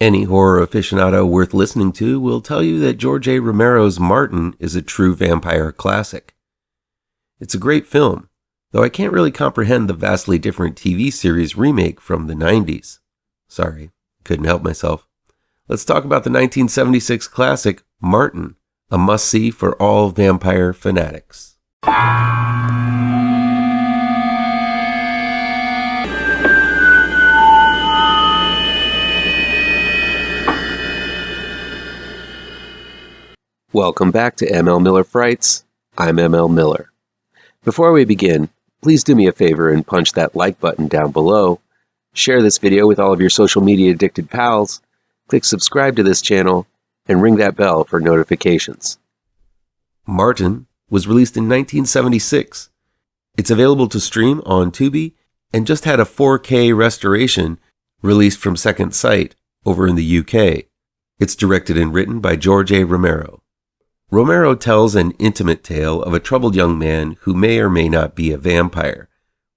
Any horror aficionado worth listening to will tell you that George A. Romero's Martin is a true vampire classic. It's a great film, though I can't really comprehend the vastly different TV series remake from the 90s. Sorry, couldn't help myself. Let's talk about the 1976 classic, Martin, a must-see for all vampire fanatics. Welcome back to ML Miller Frights. I'm ML Miller. Before we begin, please do me a favor and punch that like button down below, share this video with all of your social media addicted pals, click subscribe to this channel, and ring that bell for notifications. Martin was released in 1976. It's available to stream on Tubi and just had a 4K restoration released from Second Sight over in the UK. It's directed and written by George A. Romero. Romero tells an intimate tale of a troubled young man who may or may not be a vampire,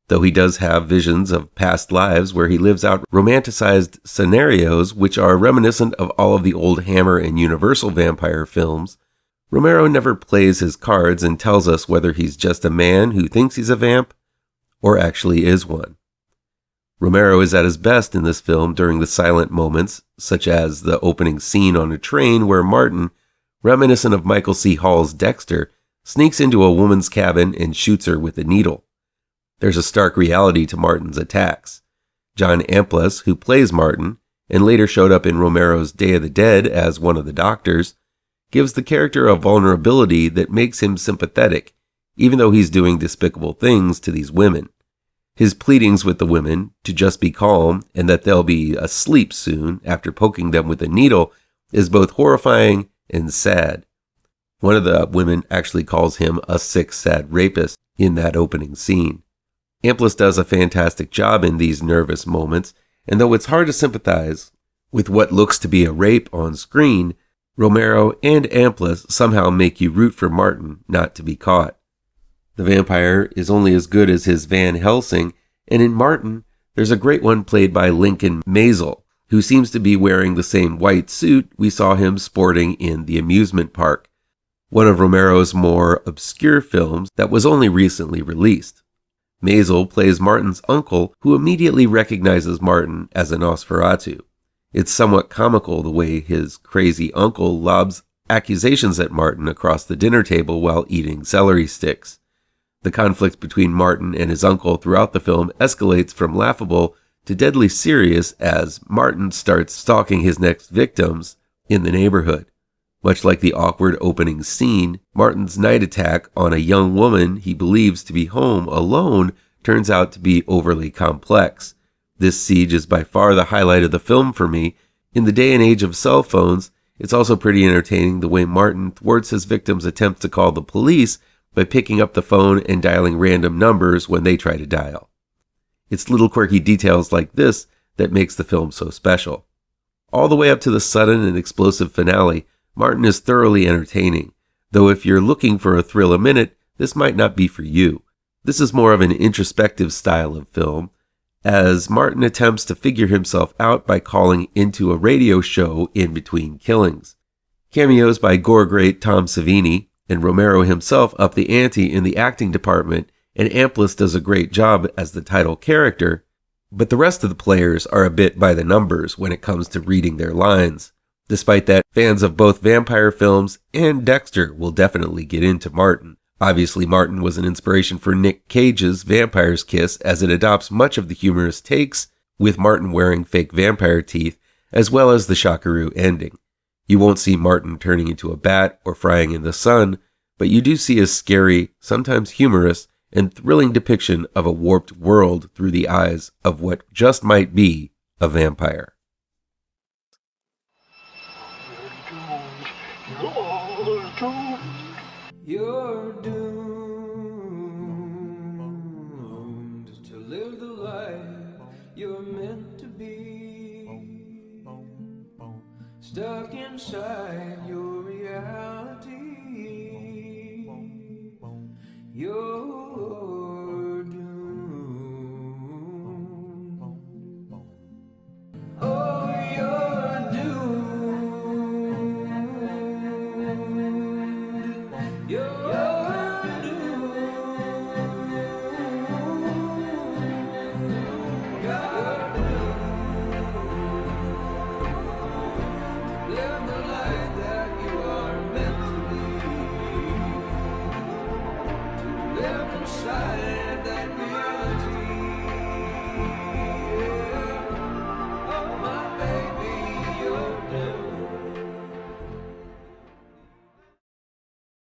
though he does have visions of past lives where he lives out romanticized scenarios which are reminiscent of all of the old Hammer and Universal vampire films. Romero never plays his cards and tells us whether he's just a man who thinks he's a vamp or actually is one. Romero is at his best in this film during the silent moments, such as the opening scene on a train where Martin, reminiscent of Michael C. Hall's Dexter, sneaks into a woman's cabin and shoots her with a needle. There's a stark reality to Martin's attacks. John Amplas, who plays Martin, and later showed up in Romero's Day of the Dead as one of the doctors, gives the character a vulnerability that makes him sympathetic, even though he's doing despicable things to these women. His pleadings with the women to just be calm and that they'll be asleep soon after poking them with a needle is both horrifying and sad. One of the women actually calls him a sick, sad rapist in that opening scene. Amplas does a fantastic job in these nervous moments, and though it's hard to sympathize with what looks to be a rape on screen, Romero and Amplas somehow make you root for Martin not to be caught. The vampire is only as good as his Van Helsing, and in Martin, there's a great one played by Lincoln Mazel, who seems to be wearing the same white suit we saw him sporting in The Amusement Park, one of Romero's more obscure films that was only recently released. Mazel plays Martin's uncle, who immediately recognizes Martin as a Nosferatu. It's somewhat comical the way his crazy uncle lobs accusations at Martin across the dinner table while eating celery sticks. The conflict between Martin and his uncle throughout the film escalates from laughable to deadly serious as Martin starts stalking his next victims in the neighborhood. Much like the awkward opening scene, Martin's night attack on a young woman he believes to be home alone turns out to be overly complex. This siege is by far the highlight of the film for me. In the day and age of cell phones, it's also pretty entertaining the way Martin thwarts his victims' attempts to call the police by picking up the phone and dialing random numbers when they try to dial. It's little quirky details like this that makes the film so special. All the way up to the sudden and explosive finale, Martin is thoroughly entertaining, though if you're looking for a thrill a minute, this might not be for you. This is more of an introspective style of film, as Martin attempts to figure himself out by calling into a radio show in between killings. Cameos by gore great Tom Savini, and Romero himself up the ante in the acting department, and Amplas does a great job as the title character, but the rest of the players are a bit by the numbers when it comes to reading their lines. Despite that, fans of both vampire films and Dexter will definitely get into Martin. Obviously, Martin was an inspiration for Nick Cage's Vampire's Kiss, as it adopts much of the humorous takes, with Martin wearing fake vampire teeth, as well as the shockaroo ending. You won't see Martin turning into a bat or frying in the sun, but you do see a scary, sometimes humorous, and thrilling depiction of a warped world through the eyes of what just might be a vampire. You're doomed to live the life you're meant to be, stuck inside your reality. You're